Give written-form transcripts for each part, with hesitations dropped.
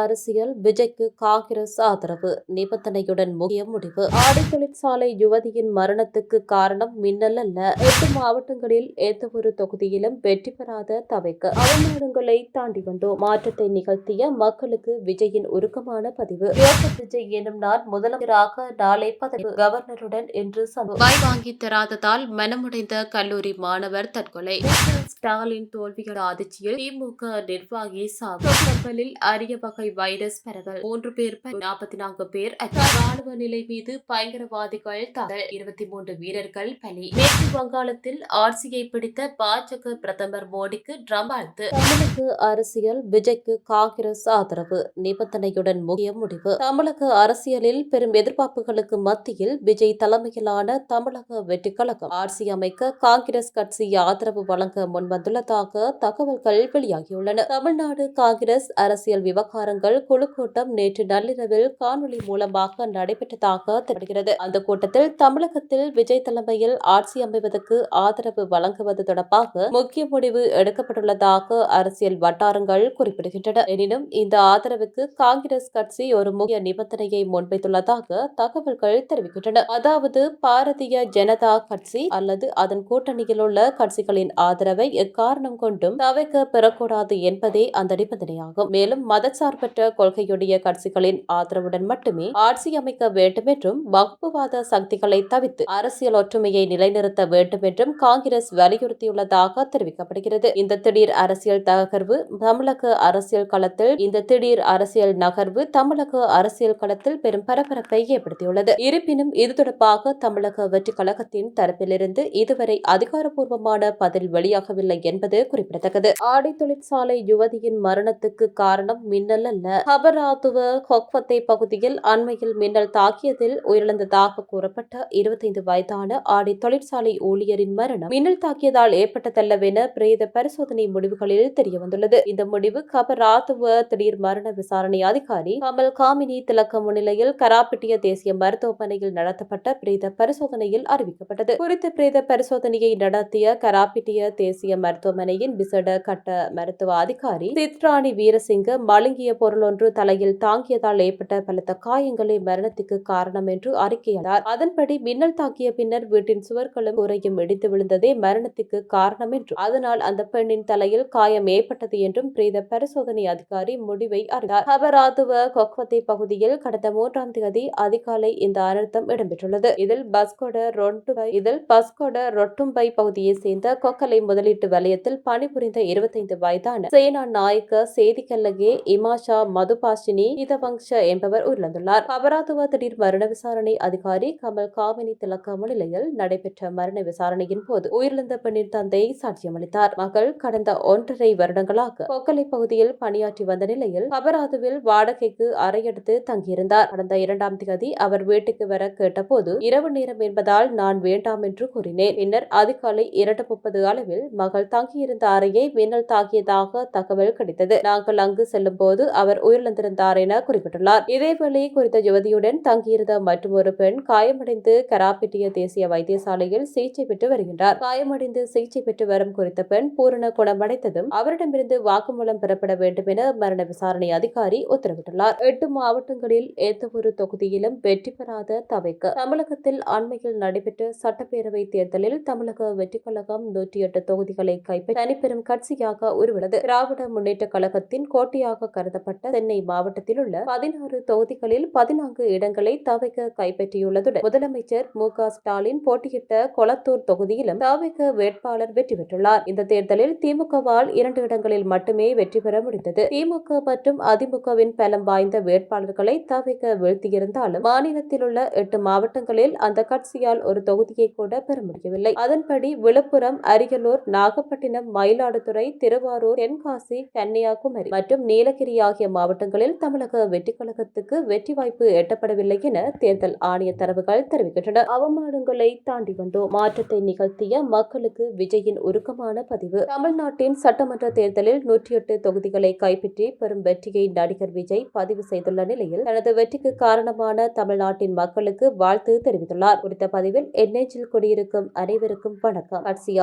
அரசியல் விஜய்க்கு காங்கிரஸ் ஆதரவு நிபந்தனையுடன் முக்கிய முடிவு. ஆடை தொழிற்சாலை யுவதியின் மரணத்துக்கு காரணம் மின்னல் அல்ல. 8 மாவட்டங்களில் எந்தவொரு தொகுதியிலும் வெற்றி பெறாத தவிக்க அவமானங்களை தாண்டி வந்தோம். மாற்றத்தை நிகழ்த்திய மக்களுக்கு விஜயின் உருக்கமான பதிவு. யோகத் விஜய் எனும் நான் முதலமைச்சராக நாளை பதவி. கவர்னருடன் இன்று வாய் வாங்கி தராததால் மனமுடைந்த கல்லூரி மாணவர் தற்கொலை. ஸ்டாலின் தோல்வியோட அதிர்ச்சியில் திமுக நிர்வாகி சாவு. கப்பலில் அரிய வகை வைரஸ் பரவல். 3 பேர் 44 பேர் ராணுவ நிலை மீது பயங்கரவாதிகள் தாக்குதல். 23 வீரர்கள் பலி. மேற்கு வங்காளத்தில் ஆட்சியை பிடித்த பாஜக பிரதமர் மோடிக்கு ட்ரம் வாழ்த்து. தமிழக அரசியல் விஜய்க்கு காங்கிரஸ் ஆதரவு நிபந்தனையுடன் முக்கிய முடிவு. தமிழக அரசியலில் பெரும் எதிர்பார்ப்புகளுக்கு மத்தியில் விஜய் தலைமையிலான தமிழக வெற்றிக் கழகம் ஆட்சி அமைக்க காங்கிரஸ் கட்சி ஆதரவு வழங்க முன்வந்துள்ளதாக தகவல்கள் வெளியாகியுள்ளன. தமிழ்நாடு காங்கிரஸ் அரசியல் விவகாரங்கள் குழு கூட்டம் நேற்று நள்ளிரவில் காணொலி மூலமாக நடைபெற்றதாக தெரிகிறது. அந்த கூட்டத்தில் தமிழகத்தில் விஜய் தலைமையில் ஆட்சி அமைவதற்கு ஆதரவு வழங்குவது தொடர்பாக முக்கிய முடிவு எடுக்கப்பட்டுள்ளதாக அரசியல் வட்டாரங்கள் குறிப்பிடுகின்றன. எனினும் இந்த ஆதரவுக்கு காங்கிரஸ் கட்சி ஒரு முக்கிய நிபந்தனையை முன்வைத்துள்ளதாக தகவல்கள் தெரிவிக்கின்றன. அதாவது பாரதிய ஜனதா கட்சி அல்லது அதன் கூட்டணியில் உள்ள கட்சிகளின் ஆதரவை எக்காரணம் கொண்டும் தவிர்க்க பெறக்கூடாது என்பதே அந்த நிபந்தனையாகும். மேலும் மதச்சார்பற்ற கொள்கையுடைய கட்சிகளின் ஆதரவுடன் மட்டுமே ஆட்சி அமைக்க வேண்டும் என்றும் வகுப்புவாத சக்திகளை தவிர்த்து அரசியல் ஒற்றுமையை நிலைநிறுத்த வேண்டும் என்றும் காங்கிரஸ் வலியுறுத்தியுள்ளதாக தெரிவிக்கப்படுகிறது. இந்த திடீர் அரசியல் நகர்வு தமிழக அரசியல் களத்தில் பெரும் பரபரப்பை ஏற்படுத்தியுள்ளது. இருப்பினும் இது தொடர்பாக தமிழக வெற்றி கழகத்தின் தரப்பிலிருந்து இதுவரை அதிகாரப்பூர்வமான பதில் வெளியாகவில்லை என்பது குறிப்பிடத்தக்கது. ஆடை தொழிற்சாலை யுவதியின் மரணத்துக்கு காரணம் மின்னல் அல்ல. ஹபராதுவ கொக்வத்தை பகுதியில் அண்மையில் மின்னல் தாக்கியதில் உயிரிழந்ததாக கூறப்பட்ட 25 வயதான ஆடை தொழிற்சாலை ஊழியரின் மரணம் மின்னல் தாக்கியதால் ஏற்பட்டதல்லவென பிரேத பரிசோதனை முடிவுகளில் தெரியவந்துள்ளது. இந்த முடிவு ஹபராதுவ திடீர் மரண விசாரணை அதிகாரி கமல் காமினி திலக்க முன்னிலையில் கராப்பிட்டிய தேசிய மருத்துவமனையில் நடத்தப்பட்ட பிரேத பரிசோதனையில் அறிவிக்கப்பட்டது. குறித்த பிரேத பரிசோதனையை நடத்திய கராப்பிட்டிய தேசிய மருத்துவமனையின் விசேட கட்ட மருத்துவ அதிகாரி சித்ராணி வீரசிங்க மழுங்கிய பொருளொன்று தலையில் தாங்கியதால் ஏற்பட்ட பலத்த காயங்களே மரணத்துக்கு காரணம் என்று அறிக்கையிட்டார். அதன்படி மின்னல் தாக்கிய பின்னர் வீட்டின் சுவர்களும் கூரையும் இடித்து விழுந்ததே மரணத்துக்கு காரணம் என்றும் அதனால் அந்த பெண்ணின் தலையில் காயம் ஏற்பட்டது என்றும் பிரேத பரிசோதனை அதிகாரி முடிவை அறிவித்தார். ஹபராதுவ கொக்வத்தை பகுதியில் கடந்த 3ஆம் தேதி அதிகாலை இந்த அனர்த்தம் இடம்பெற்றுள்ளது. இதில் பஸ்கொட ரொட்டும்பை பகுதியை சேர்ந்த கொக்கலை முதலீட்டு வலயத்தில் பணிபுரிந்த 25 வயதான சேனா நாயக்க சேதிக்கல்லகே இமாஷா மதுபாஷினி இதவங்ஷ என்பவர் உயிரிழந்துள்ளார். அபராதுவ திடீர் மரண விசாரணை அதிகாரி கமல் காமினி திலக்க முன்னிலையில் நடைபெற்ற மரண விசாரணையின் போது உயிரிழந்த பெண்ணின் தந்தை சாட்சியமளித்தார். மகள் கடந்த 1.5 வருடங்களாக கொக்கலை பகுதியில் பணியாற்றி வந்த நிலையில் அபராதுவில் வாடகைக்கு அறையெடுத்து தங்கியிருந்தார். கடந்த 2ஆம் தேதி அவர் வீட்டுக்கு வர கேட்டபோது இரவு நேரம் என்பதால் நான் வேண்டாம் என்று கூறினேன். பின்னர் அதிகாலை 2:30 அளவில் மகள் தங்கியிருந்த அறையை மின்னல் தாக்கியதாக தகவல் கிடைத்தது. நாங்கள் அங்கு செல்லும் போது அவர் உயிரிழந்திருந்தார் என குறிப்பிட்டுள்ளார். இதேவேளை குறித்த யுவதியுடன் தங்கியிருந்த மற்றொரு பெண் காயமடைந்து கராப்பிட்டிய தேசிய வைத்தியசாலையில் சிகிச்சை பெற்று வருகின்றார். காயமடைந்து சிகிச்சை பெற்று வரும் குறித்த பெண் பூரண குணமடைந்ததும் அவரிடமிருந்து வாக்குமூலம் பெறப்பட வேண்டும் என மரண விசாரணை அதிகாரி உத்தரவிட்டுள்ளார். 8 மாவட்டங்களில் எந்தவொரு தொகுதியிலும் வெற்றி பெறாத தவிக்க தமிழகத்தில் அண்மையில் நடைபெற்ற சட்டப்பேரவை தேர்தலில் தமிழக வெற்றிக் கழகம் 108 தொகுதிகளை கைப்பற்றி தனிப்பெரும் கட்சியாக உருவெடுத்தது. திராவிட முன்னேற்ற கழகத்தின் கோட்டையாக கருதப்பட்ட சென்னை மாவட்டத்தில் உள்ள 16 தொகுதிகளில் 14 இடங்களை தவிக கைப்பற்றியுள்ளதுடன் முதலமைச்சர் மு.க. ஸ்டாலின் போட்டியிட்ட கொளத்தூர் தொகுதியிலும் தவிக வேட்பாளர் வெற்றி பெற்றுள்ளார். இந்த தேர்தலில் திமுகவால் 2 இடங்களில் மட்டுமே வெற்றி பெற முடிந்தது. திமுக மற்றும் அதிமுகவின் பலம் வாய்ந்த வேட்பாளர்களை தவிக வீழ்த்தியிருந்தாலும் மாநிலத்தில் உள்ள 8 மாவட்டங்களில் அந்த கட்சியால் ஒரு தொகுதியை கூட பெற முடியவில்லை. அதன்படி விழுப்புரம், அரியலூர், நாகப்பட்டினம், மயிலாடுதுறை, திருவாரூர், தென்காசி, கன்னியாகுமரி மற்றும் நீலகிரி ஆகிய மாவட்டங்களில் தமிழக வெற்றிக் கழகத்துக்கு வெற்றி வாய்ப்பு எட்டப்படவில்லை என தேர்தல் ஆணைய தரவுகள் தெரிவிக்கின்றன. அவமானங்களை தாண்டி வந்தோம். மாற்றத்தை நிகழ்த்திய மக்களுக்கு விஜயின் உருக்கமான பதிவு. தமிழ்நாட்டின் சட்டமன்ற தேர்தலில் 108 தொகுதிகளை கைப்பற்றி பெரும் வெற்றியை நடிகர் விஜய் பதிவு செய்துள்ள நிலையில் தனது வெற்றிக்கு காரணமான தமிழ்நாட்டின் மக்களுக்கு வாழ்த்து தெரிவித்துள்ளார். குறித்த பதிவில் என் நெஞ்சில் குடியிருக்கும் அனைவருக்கும் வணக்கம். கட்சி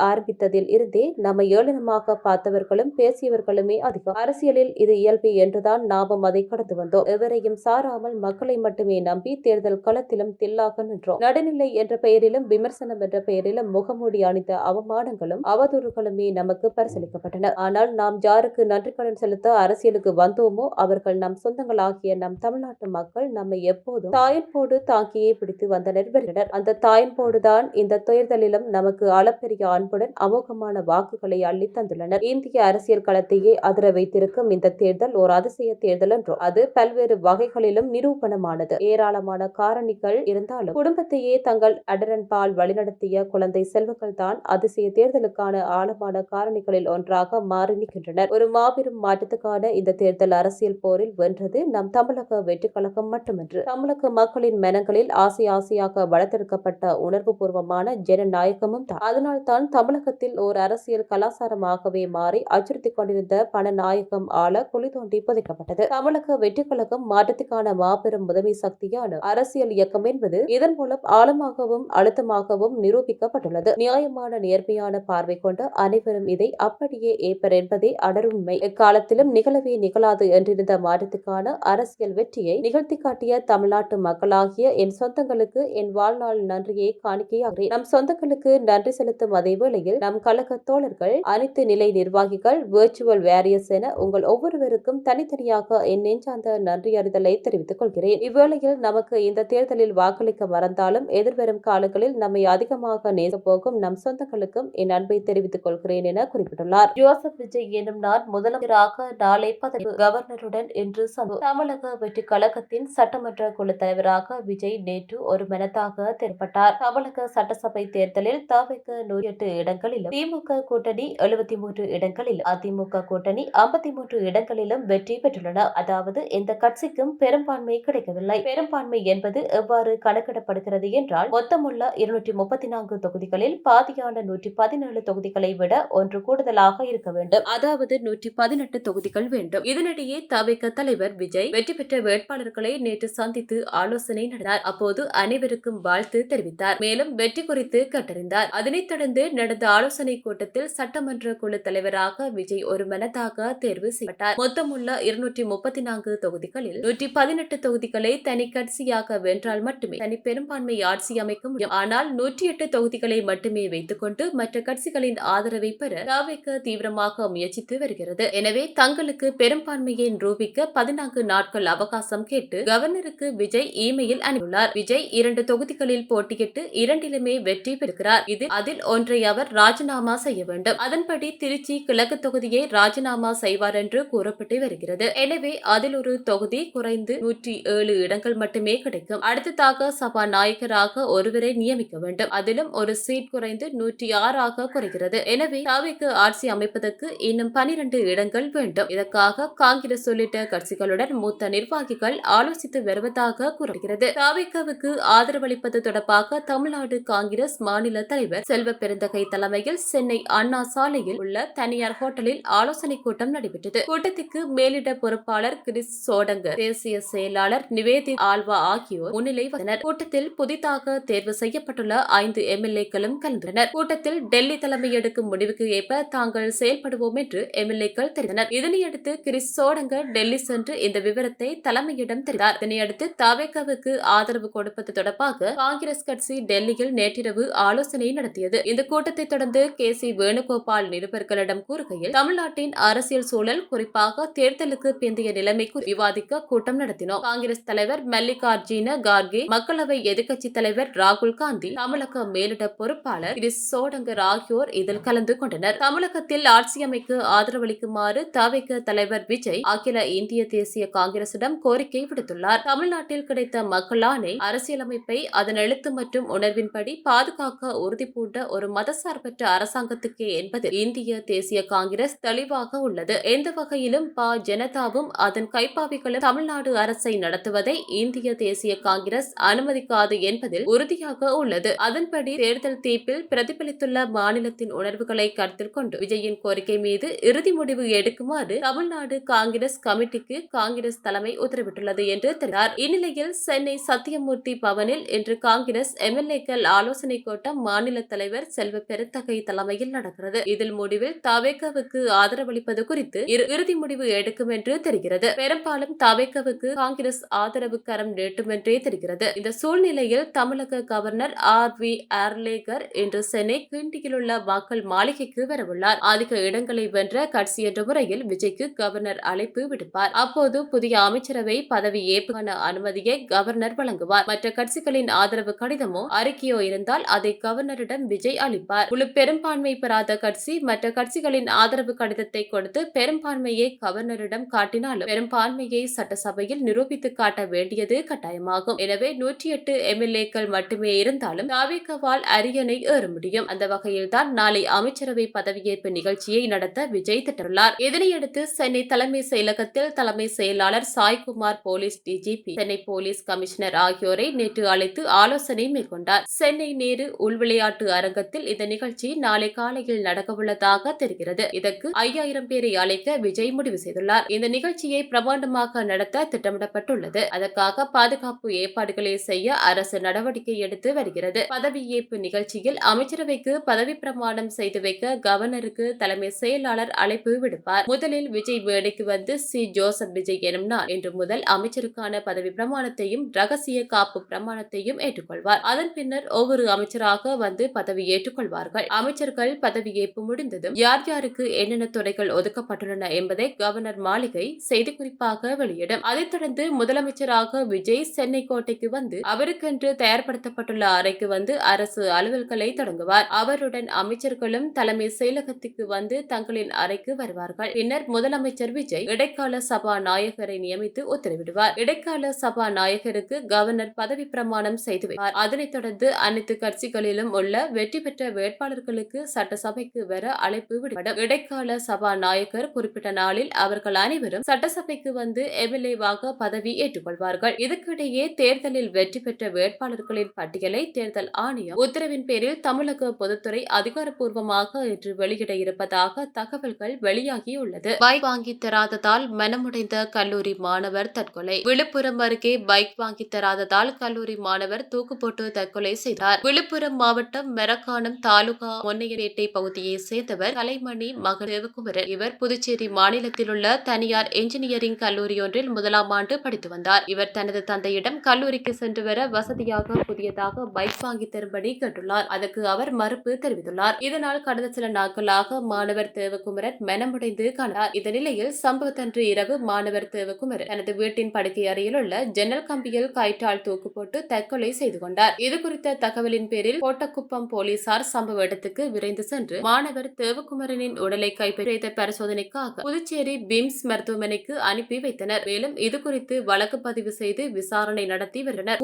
ஆரம்பித்ததில் இருந்தே நம்மை ஏளனமாக பார்த்தவர்களும் பேசியவர்களுமே அதிகம். அதிகம். அரசியலில் இது இயல்பு என்றுதான் நாமும் அதை கடந்து வந்தோம். எவரையும் சாராமல் மக்களை மட்டுமே நம்பி தேர்தல் களத்திலும் தில்லாக நின்றோம். நடுநிலை என்ற பெயரிலும் விமர்சனம் என்ற பெயரிலும் முகமூடி அணிந்த அவமானங்களும் அவதூறுகளுமே நமக்கு பரிசீலிக்கப்பட்டன. ஆனால் நாம் யாருக்கு நன்றி கடன் செலுத்த அரசியலுக்கு வந்தோமோ அவர்கள் நம் சொந்தங்களாகிய நம் தமிழ்நாட்டு மக்கள் நம்மை எப்போதும் தாயன்போடு தாக்கியே பிடித்து வந்தனர் வருகின்றனர். அந்த தாயன்போடுதான் இந்த தேர்தலிலும் நமக்கு அளப்பெரிய அன்புடன் அமோகமான வாக்குகளை அள்ளி தந்துள்ளனர். இந்திய அரசியல் களத்தையே அதிர வைத்திருக்கும் இந்த தேர்தல் ஓர் அதிசய தேர்தல் என்றும் அது பல்வேறு வகைகளிலும் நிரூபணமானது. ஏராளமான காரணிகள் இருந்தாலும் குடும்பத்தையே தங்கள் அடரன்பால் வழிநடத்திய குழந்தை செல்வங்கள் தான் அதிசய தேர்தலுக்கான ஆழமான காரணிகளில் ஒன்றாக மாறி நிற்கின்றனர். ஒரு மாபெரும் மாற்றத்துக்கான இந்த தேர்தல் அரசியல் போரில் வென்றது நம் தமிழக வெற்றிக் கழகம் மட்டுமன்று, தமிழக மக்களின் மனங்களில் ஆசை ஆசையாக வளர்த்தெடுக்கப்பட்ட உணர்வு பூர்வமான ஜனநாயகமும் தான். அதனால் தான் தமிழகத்தில் ஓர் அரசியல் கலாச்சாரமாகவே மாறி அச்சுறுத்திக் கொண்டிருந்த பணநாயகம் ஆள குழி தோண்டி புதைக்கப்பட்டது. தமிழக வெற்றிக் கழகம் மாற்றத்துக்கான மாபெரும் முதன்மை சக்தியான அரசியல் இயக்கம் என்பது இதன் மூலம் ஆழமாகவும் அழுத்தமாகவும் நிரூபிக்கப்பட்டுள்ளது. நியாயமான நேர்மையான பார்வை கொண்ட அனைவரும் இதை அப்படியே ஏற்பர் என்பதே அடருண்மை. எக்காலத்திலும் நிகழவே நிகழாது என்றிருந்த மாற்றத்துக்கான அரசியல் வெற்றியை நிகழ்த்தி காட்டிய தமிழ்நாட்டு மக்களாகிய என் சொந்தங்களுக்கு என் வாழ்நாள் நன்றியை காணிக்கையாகிறேன். நம் சொந்தங்களுக்கு நன்றி செலுத்தும் அதே வேளையில் நம் கழக தோழர்கள், அனைத்து நிலை நிர்வாகிகள், விர்ச்சுவல் வேரியர்ஸ் என உங்கள் ஒவ்வொருவருக்கும் தனித்தனியாக என் நெஞ்சார்ந்த நன்றி அறிதலை தெரிவித்துக் கொள்கிறேன். இவ்வேளையில் நமக்கு இந்த தேர்தலில் வாக்களிக்க மறந்தாலும் எதிர்வரும் காலங்களில் நம்மை அதிகமாக நேச போகும் நம் சொந்தங்களுக்கும் என் அன்பை தெரிவித்துக் கொள்கிறேன் என குறிப்பிட்டுள்ளார். ஜோசப் விஜய் எனும் நான் முதலமைச்சராக நாளை பதவி கவர்னருடன் இன்று தமிழக வெற்றி கழகத்தின் சட்டமன்ற குழு தலைவராக விஜய் நேற்று ஒரு மனதாக தேர்ந்தெடுக்கப்பட்டார். தமிழக சட்டசபை தேர்தலில் தவிக 108 இடங்களிலும், திமுக கூட்டணி 73 இடங்களிலும், அதிமுக கூட்டணி 53 இடங்களிலும் வெற்றி பெற்றுள்ளன. அதாவது எந்த கட்சிக்கும் பெரும்பான்மை கிடைக்கவில்லை. பெரும்பான்மை என்பது எவ்வாறு கணக்கிடப்படுகிறது என்றால் மொத்தமுள்ள 234 தொகுதிகளில் பாதியான 117 தொகுதிகளை விட ஒன்று கூடுதலாக இருக்க வேண்டும். அதாவது 118 தொகுதிகள் வேண்டும். இதனிடையே தவிக தலைவர் விஜய் வெற்றி பெற்ற வேட்பாளர்களை நேற்று சந்தித்து ஆலோசனை நடத்தினார். அப்போது அனைவருக்கும் வாழ்த்து தெரிவித்தார். மேலும் வெற்றி குறித்து கேட்டறிந்தார். அதனைத் தொடர்ந்து நடந்த ஆலோசனை கூட்டத்தில் சட்டமன்ற குழு தலைவராக விஜய் ஒரு மனதாக தேர்வு செய்யப்பட்டார். மொத்தமுள்ள 234 தொகுதிகளில் 118 தொகுதிகளை தனி கட்சியாக வென்றால் மட்டுமே தனி பெரும்பான்மை ஆட்சி அமைக்க முடியும். ஆனால் 108 தொகுதிகளை மட்டுமே வைத்துக் கொண்டு மற்ற கட்சிகளின் ஆதரவை பெற தவிக தீவிரமாக முயற்சித்து வருகிறது. எனவே தங்களுக்கு பெரும்பான்மையை நிரூபிக்க 14 நாட்கள் அவகாசம் கேட்டு கவர்னருக்கு விஜய் இமெயில் அனுப்பியுள்ளார். விஜய் 2 தொகுதிகளில் போட்டியிட்டு 2லுமே வெற்றி பெறுகிறார். அதில் ஒன்றை அவர் ராஜினாமா செய்ய வேண்டும். அதன்படி திருச்சி கிழக்கு தொகுதியை ராஜினாமா செய்வார் என்று கூறப்பட்டு வருகிறது. எனவே அதில் ஒரு தொகுதி குறைந்து 107 இடங்கள் மட்டுமே கிடைக்கும். அடுத்ததாக சபாநாயகராக ஒருவரை நியமிக்க வேண்டும். அதிலும் ஒரு சீட் குறைந்து 106 குறைகிறது. எனவே தவிக ஆட்சி அமைப்பதற்கு இன்னும் 12 இடங்கள் வேண்டும். இதற்காக காங்கிரஸ் உள்ளிட்ட கட்சிகளுடன் மூத்த நிர்வாகிகள் ஆலோசித்து வருவதாக கூறப்படுகிறது. தவிகவுக்கு ஆதரவளிப்பது தொடர்பாக தமிழ்நாடு காங்கிரஸ் மாநில தலைவர் செல்வ பெருந்தகை தலைமையில் சென்னை அண்ணா சாலையில் உள்ள தனியார் ஹோட்டலில் ஆலோசனை கூட்டம் நடைபெற்றது. கூட்டத்திற்கு மேலிட பொறுப்பாளர் கிறிஸ் சோடங்கர், தேசிய செயலாளர் நிவேதி ஆல்வா ஆகியோர் முன்னிலை வந்தனர். கூட்டத்தில் புதிதாக தேர்வு செய்யப்பட்டுள்ள 5 எம்எல்ஏக்களும் கலந்தனர். கூட்டத்தில் டெல்லி தலைமை எடுக்கும் முடிவுக்கு ஏற்ப தாங்கள் செயல்படுவோம் என்று எம்எல்ஏக்கள் தெரிவித்தனர். இதனையடுத்து கிறிஸ் சோடங்கர் டெல்லி சென்று இந்த விவரத்தை தலைமையிடம் தெரிவித்தார். இதனையடுத்து தவிகவுக்கு ஆதரவு கொடுப்பது தொடர்பாக காங்கிரஸ் கட்சி டெல்லியில் நேற்றிரவு ஆலோசனை நடத்தியது. இந்த கூட்டத்தை தொடர்ந்து கே.சி. வேணுகோபால் நிருபர்களிடம் கூறுகையில், தமிழ்நாட்டின் அரசியல் சூழல், குறிப்பாக தேர்தலுக்கு பிந்தைய நிலைமை குறித்து விவாதிக்க கூட்டம் நடத்தினோம். காங்கிரஸ் தலைவர் மல்லிகார்ஜுன கார்கே, மக்களவை எதிர்க்கட்சித் தலைவர் ராகுல் காந்தி, தமிழக மேலிட பொறுப்பாளர் கிறிஸ் சோடங்கர் ஆகியோர் இதில் கலந்து கொண்டனர். தமிழகத்தில் ஆட்சி அமைக்க ஆதரவளிக்குமாறு தவிக தலைவர் விஜய் அகில இந்திய தேசிய காங்கிரசிடம் கோரிக்கை விடுத்துள்ளார். தமிழ்நாட்டில் கிடைத்த மக்கள் ஆணை அரசியலமைப்பை அதன் எழுத்து மற்றும் உணர்வின்படி பாதுகாக்க உறுதி பூண்ட ஒரு மதசார்பற்ற அரசாங்கத்துக்கே என்பதில் இந்திய தேசிய காங்கிரஸ் தெளிவாக உள்ளது. எந்த வகையிலும் ஜனதாவும் அதன் கைப்பாவிகளும் தமிழ்நாடு அரசை நடத்துவதை இந்திய தேசிய காங்கிரஸ் அனுமதிக்காது என்பதில் உறுதியாக உள்ளது. அதன்படி தேர்தல் தீர்ப்பில் பிரதிபலித்துள்ள மாநிலத்தின் உணர்வுகளை கருத்தில் கொண்டு விஜயின் கோரிக்கை மீது இறுதி முடிவு எடுக்குமாறு தமிழ்நாடு காங்கிரஸ் கமிட்டிக்கு காங்கிரஸ் தலைமை உத்தரவிட்டுள்ளது என்று தெரிவித்தார். இந்நிலையில் சென்னை சத்தியமூர்த்தி பவனில் இன்று காங்கிரஸ் எம்எல்ஏக்கள் ஆலோசனை கூட்டம் மாநில தலைவர் செல்வ பெருந்தகை தலைமையில் நடக்கிறது. இதில் முடிவில் தவிகவுக்கு ஆதரவளிப்பது குறித்து இறுதி முடிவு எடுக்கும் என்று தெரிகிறது. பெரும்பாலும் தவிகவுக்கு காங்கிரஸ் ஆதரவு கரம் நீட்டும் என்றே தெரிகிறது. இந்த சூழ்நிலையில் தமிழக கவர்னர் RV அர்லேகர் இன்று சென்னை கிண்டியில் உள்ள மக்கள் மாளிகைக்கு வரவுள்ளார். அதிக இடங்களை வென்ற கட்சி என்ற முறையில் விஜய்க்கு கவர்னர் அழைப்பு விடுப்பார். அப்போது புதிய அமைச்சரவை பதவி ஏற்புக்கான அனுமதியை கவர்னர் வழங்குவார். மற்ற கட்சிகளின் ஆதரவு கடிதமோ அறிக்கையோ இருந்தால் அதை கவர்னரிடம் விஜய் அளிப்பார். முழு பெரும்பான்மை பெறாத கட்சி மற்ற கட்சிகளின் ஆதரவு கடிதத்தை கொடுத்து பெரும்பான்மையை கவர்னரிடம் காட்டினாலும் பெரும்பான்மையை சட்டசபையில் நிரூபித்து காட்ட வேண்டியது கட்டாயமாகும். எனவே 108 MLAக்கள் மட்டுமே இருந்தாலும் தவிகவால் அரியணை ஏற முடியும். அந்த வகையில்தான் நாளை அமைச்சரவை பதவியேற்பு நிகழ்ச்சியை நடத்த விஜய் திட்டமிட்டுள்ளார். இதனையடுத்து சென்னை தலைமை செயலகத்தில் தலைமை செயலாளர் Saikumar, police DGP, Chennai police commissioner ஆகியோரை நேற்று அழைத்து ஆலோசனை மேற்கொண்டார். சென்னை நேரு உள்விளையாட்டு அரங்கத்தில் இந்த நிகழ்ச்சி நாளை காலையில் நடக்கவுள்ளதாக தெரிகிறது. இதற்கு 5000 பேரை அழைக்க விஜய் முடிவு செய்துள்ளார். இந்த நிகழ்ச்சியை பிரமாண்டமாக நடத்த திட்டமிடப்பட்டுள்ளது. அதற்காக பாதுகாப்பு ஏற்பாடுகளை செய்ய அரசு நடவடிக்கை எடுத்து வருகிறது. பதவியேற்பு நிகழ்ச்சியில் அமைச்சரவைக்கு பதவி பிரமாணம் செய்து வைக்க கவர்னருக்கு தலைமை செயலாளர் அழைப்பு விடுப்பார். முதலில் விஜய் மேடைக்கு வந்து ஜோசப் விஜய் எனும் நாள் இன்று முதல் அமைச்சருக்கான பதவி பிரமாணத்தையும் ரகசிய காப்பு பிரமாணத்தையும் ஏற்றுக்கொள்வார். அதன் பின்னர் ஒவ்வொரு அமைச்சராக வந்து பதவி ஏற்றுக்கொள்வார்கள். அமைச்சர்கள் பதவியேற்பு முடிந்ததும் யார் யாருக்கு என்னென்ன துறைகள் ஒதுக்கப்பட்டுள்ளன என்பதை கவர்னர் மாளிகை செய்திக்குறிப்பாக வெளியிடும். அதைத் தொடர்ந்து முதலமைச்சராக விஜய் சென்னை கோட்டைக்கு வந்து அவருக்கென்று தயார்படுத்தப்பட்டுள்ள அறைக்கு வந்து அரசு அலுவல்களை தொடங்குவார். அவருடன் அமைச்சர்களும் தலைமை செயலகத்துக்கு வந்து தங்களின் அறைக்கு வருவார்கள். பின்னர் முதலமைச்சர் விஜய் இடைக்கால சபாநாயகரை நியமித்து உத்தரவிடுவார். இடைக்கால சபாநாயகருக்கு கவர்னர் பதவி பிரமாணம் செய்து வைப்பார். அதனைத் தொடர்ந்து அனைத்து கட்சிகளிலும் உள்ள வெற்றி பெற்ற வேட்பாளர்களுக்கு சட்டசபைக்கு வர அழைப்பு விடுபடும். இடைக்கால சபாநாயகர் குறிப்பிட்ட நாளில் அவர்கள் அனைவரும் சட்டசபைக்கு வந்து MLAவாக பதவி ஏற்றுக்கொள்வார்கள். இதற்கிடையே தேர்தலில் வெற்றி பெற்ற வேட்பாளர்களின் பட்டியலை தேர்தல் ஆணையம் உத்தரவின் பேரில் தமிழக பொதுத்துறை அதிகாரப்பூர்வமாக இன்று வெளியிட இருப்பதாக தகவல்கள் வெளியாகியுள்ளது. பைக் வாங்கி தராததால் மனமுடைந்த கல்லூரி மாணவர் தற்கொலை. விழுப்புரம் அருகே பைக் வாங்கி தராததால் கல்லூரி மாணவர் தூக்கு போட்டு தற்கொலை செய்தார். விழுப்புரம் மாவட்டம் மெரக்கானம் தாலுகா மொன்னையரேட்டை பகுதியை சேர்ந்தவர் கலைமணி மகன் தேவகுமரன். இவர் புதுச்சேரி மாநிலத்தில் உள்ள தனியார் என்ஜினியரிங் கல்லூரி ஒன்றில் 1ஆம் ஆண்டு படித்து வந்தார். இவர் தனது தந்தையிடம் கல்லூரிக்கு சென்று வர வசதியாக புதியதாக பைக் வாங்கி தரும்படி கேட்டுள்ளார். அதற்கு அவர் மறுப்பு தெரிவித்துள்ளார். இதனால் கடந்த சில நாட்களாக மாணவர் தேவகுமரன் மனமுடைந்து காணார். இந்த நிலையில் சம்பவத்தன்று இரவு மாணவர் தேவகுமரன் தனது வீட்டின் படுக்கை அறையில் உள்ள ஜன்னல் கம்பியில் கயிற்றால் தூக்கு போட்டு தற்கொலை செய்து கொண்டார். இதுகுறித்த தகவலின் பேரில் கோட்டக்குப்பம் போலீசார் சம்பவ இடத்துக்கு விரைந்து சென்று மாணவர் தேவகுமரனின் உடலை கைப்பற்றிய பரிசோதனைக்காக புதுச்சேரி பிம்ஸ் மருத்துவமனைக்கு அனுப்பி வைத்தனர். மேலும் இதுகுறித்து வழக்கு பதிவு செய்து விசாரணை நடத்தி வருகின்றனர்.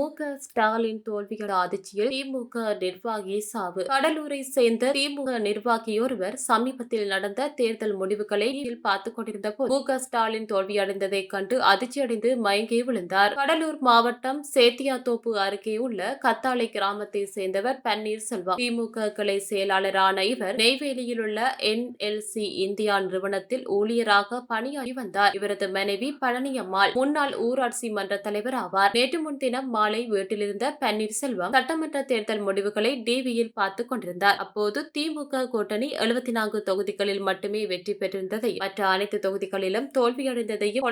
ஸ்டாலின் தோல்வியோட அதிர்ச்சியில் திமுக நிர்வாகி சாவு. கடலூரை சேர்ந்த திமுக நிர்வாகியொருவர் சமீபத்தில் நடந்த தேர்தல் முடிவுகளை பார்த்துக் கொண்டிருந்த போது ஸ்டாலின் தோல்வியடைந்ததை கண்டு அதிர்ச்சியடைந்து மயங்கி விழுந்தார். கடலூர் மாவட்டம் சேத்தியாத்தோப்பு அருகே உள்ள கத்தாளை கிராமத்தை சேர்ந்தவர் பன்னீர்செல்வம். திமுக கிளை செயலாளரான இவர் நெய்வேலியில் உள்ள NLC இந்தியா நிறுவனத்தில் ஊழியராக பணியாற்றி வந்தார். இவரது மனைவி பழனியம்மாள் முன்னாள் ஊராட்சி மன்ற தலைவர் ஆவார். நேற்று முன்தினம் மாலை வீட்டிலிருந்த பன்னீர்செல்வம் சட்டமன்ற தேர்தல் முடிவுகளை டிவியில் பார்த்துக் கொண்டிருந்தார். அப்போது திமுக கூட்டணி 74 தொகுதிகளில் மட்டுமே வெற்றி பெற்றிருந்ததையும் மற்ற அனைத்து தொகுதிகளிலும் தோல்வியடைந்ததையும்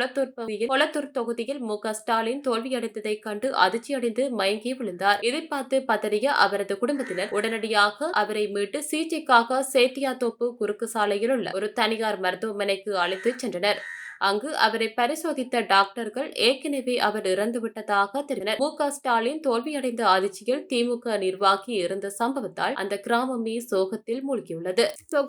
கொளத்தூர் தொகுதியில் ஸ்டாலின் தோல்வியடைந்ததை கண்டு அதிர்ச்சியடைந்து மயங்கி விழுந்தார். இதை பார்த்து பதறிய அவரது குடும்பத்தினர் உடனடியாக அவரை மீட்டு சிகிச்சைக்காக சேத்தியாத்தோப்பு குறுக்கு சாலையில் உள்ள ஒரு தனியார் மருத்துவமனைக்கு அழைத்து சென்றனர். அங்கு அவரை பரிசோதித்த டாக்டர்கள் ஏற்கனவே அவர் இறந்துவிட்டதாக தெரிவித்தனர். ஸ்டாலின் தோல்வியடைந்த அதிர்ச்சியில் திமுக நிர்வாகி இருந்த சம்பவத்தால் அந்த கிராமமே சோகத்தில் மூழ்கியுள்ளது.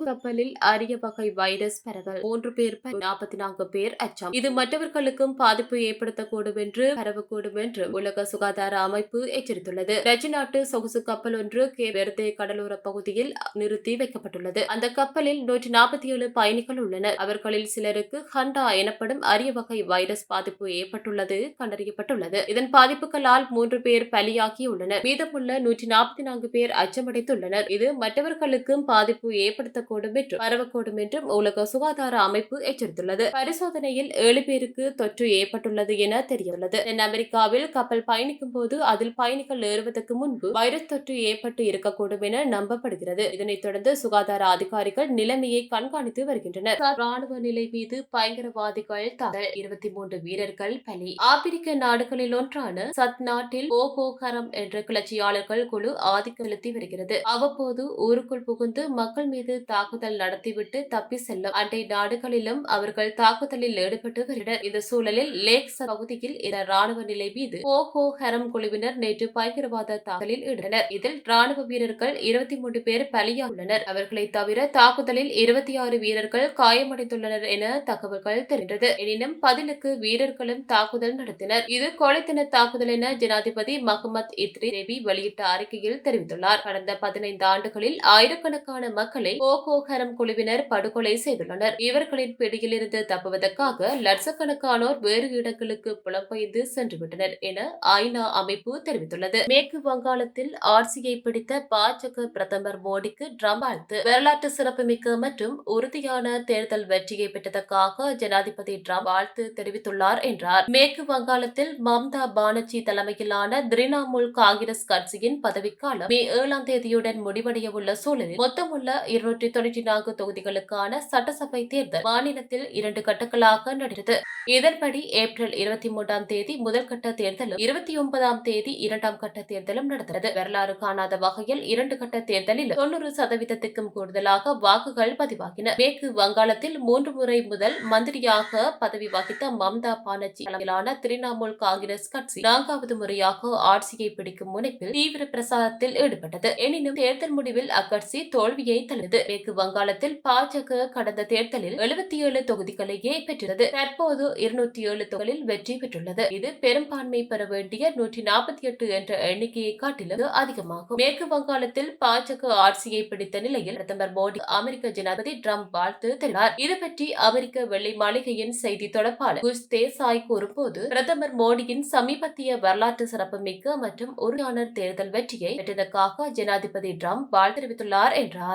கப்பலில் அரிய வகை வைரஸ் பரவல் 3 பேர் 44 பேர் அச்சம். இது மற்றவர்களுக்கும் பாதிப்பு ஏற்படுத்தக்கூடும் என்று பரவக்கூடும் என்று உலக சுகாதார அமைப்பு எச்சரித்துள்ளது. ரஜி நாட்டு சொகுசு கப்பல் ஒன்று கேப் வெர்தே கடலோர பகுதியில் நிறுத்தி வைக்கப்பட்டுள்ளது. அந்த கப்பலில் 147 பயணிகள் உள்ளனர். அவர்களில் சிலருக்கு ஹண்டா எனப்படும் அரிய வகை வைரஸ் பாதிப்பு ஏற்பட்டுள்ளது கண்டறியப்பட்டுள்ளது. இதன் பாதிப்புகளால் 3 பேர் பலியாகியுள்ளனர். மீதமுள்ள 144 பேர் அச்சமடைந்துள்ளனர். இது மற்றவர்களுக்கும் பாதிப்பு ஏற்படுத்தக்கூடும் என்றும் பரவக்கூடும் என்றும் உலக சுகாதார அமைப்பு எச்சரித்துள்ளது. பரிசோதனையில் 7 பேருக்கு தொற்று ஏற்பட்டுள்ளது என தெரியவுள்ளது. தென் அமெரிக்காவில் கப்பல் பயணிக்கும் போது அதில் பயணிகள் ஏறுவதற்கு முன்பு வைரஸ் தொற்று ஏற்பட்டு இருக்கக்கூடும் என நம்பப்படுகிறது. இதனைத் தொடர்ந்து சுகாதார அதிகாரிகள் நிலைமையை கண்காணித்து வருகின்றனர். ராணுவ நிலை மீது பயங்கரவாதிகள் தாக்குதல், 23 வீரர்கள் பலி. ஆப்பிரிக்க நாடுகளில் ஒன்றான சத் நாட்டில் போகோ ஹரம் என்ற கிளர்ச்சியாளர்கள் குழு ஆதிக்கம் செலுத்தி வருகிறது. அவ்வப்போது ஊருக்குள் புகுந்து மக்கள் மீது தாக்குதல் நடத்திவிட்டு தப்பி செல்லும் அண்டை நாடுகளிலும் அவர்கள் தாக்குதலில் ஈடுபட்டு வருகின்றனர். இந்த சூழலில் லேக் சத் பகுதியில் இந்த ராணுவ நிலை மீது போகோ ஹரம் குழுவினர் நேற்று பயங்கரவாத தாக்குதலில் ஈடுபட்டனர். இதில் ராணுவ வீரர்கள் 23 பேர் பலியாகியுள்ளனர். அவர்களை தவிர தாக்குதலில் 26 வீரர்கள் காயமடைந்துள்ளனர் என தகவல்கள் தெரிவித்தது. எனினும் பதிலுக்கு வீரர்களும் தாக்குதல் நடத்தினர். இது கொலைத்தன தாக்குதல் என ஜனாதிபதி முகமது இத்ரிஸ் தேவி வெளியிட்ட அறிக்கையில் தெரிவித்துள்ளார். கடந்த 15 ஆண்டுகளில் ஆயிரக்கணக்கான மக்களை போகோ ஹரம் குழுவினர் படுகொலை செய்துள்ளனர். இவர்களின் பிடியிலிருந்து தப்புவதற்காக லட்சக்கணக்கானோர் வேறு இடங்களுக்கு புலம்பெயர்ந்து சென்றுவிட்டனர் என ஐநா அமைப்பு தெரிவித்துள்ளது. மேற்கு வங்காளத்தில் ஆட்சியை பிடித்த பாஜக பிரதமர் மோடிக்கு ட்ரம்ப் வாழ்த்து. வரலாற்று சிறப்புமிக்க மற்றும் உறுதியான தேர்தல் வெற்றியை பெற்றதற்காக ஜனாதிபதி ட்ரம்ப் வாழ்த்து தெரிவித்துள்ளார் என்றார். மேற்கு வங்காளத்தில் மம்தா பானர்ஜி தலைமையிலான திரிணாமுல் காங்கிரஸ் கட்சியின் பதவிக்காலம் மே 7ஆம் தேதியுடன் முடிவடைய உள்ள சூழலில் மொத்தமுள்ள 294 தொகுதிகளுக்கான சட்டசபை தேர்தல் மாநிலத்தில் 2 கட்டங்களாக நடந்தது. இதன்படி ஏப்ரல் 23ஆம் தேதி முதல் கட்ட தேர்தலும் 29ஆம் தேதி 2ஆம் கட்ட தேர்தலும் நடந்தது. வரலாறு காணாத வகையில் 2 கட்ட தேர்தலில் 90%க்கும் கூடுதலாக வாக்குகள் பதிவாகின. மேற்கு வங்காளத்தில் 3 முறை முதல் மந்திரியாக பதவி வகித்த மம்தா பானர்ஜி தலைமையிலான திரிணாமுல் காங்கிரஸ் கட்சி 4வது முறையாக ஆட்சியை பிடிக்கும் முனைப்பில் தீவிர பிரச்சாரத்தில் ஈடுபட்டது. எனினும் தேர்தல் முடிவில் அக்கட்சி தோல்வியை தழுவியது. மேற்கு வங்காளத்தில் பாஜக கடந்த தேர்தலில் 77 தொகுதிகளையே பெற்றது. தற்போது 207 தொகுதிகளில் வெற்றி பெற்றுள்ளது. இது பெரும்பான்மை பெற வேண்டிய 148 என்ற எண்ணிக்கையை காட்டிலும் அதிகமாகும். மேற்கு வங்காளத்தில் பாஜக ஆட்சியை பிடித்த நிலையில் பிரதமர் மோடி அமெரிக்க ஜனாதிபதி ட்ரம்ப் வாழ்த்து தெரிவித்தார். இதுபற்றி அமெரிக்க வெள்ளை மாளிகையின் செய்தி தொடர்பாளர் குஷ் தேசாய் கூறும்போது, பிரதமர் மோடியின் சமீபத்திய வரலாற்று சிறப்புமிக்க மற்றும் உறுதியான தேர்தல் வெற்றியை பெற்றதற்காக ஜனாதிபதி ட்ரம்ப் வாழ்த்து தெரிவித்துள்ளார் என்றார்.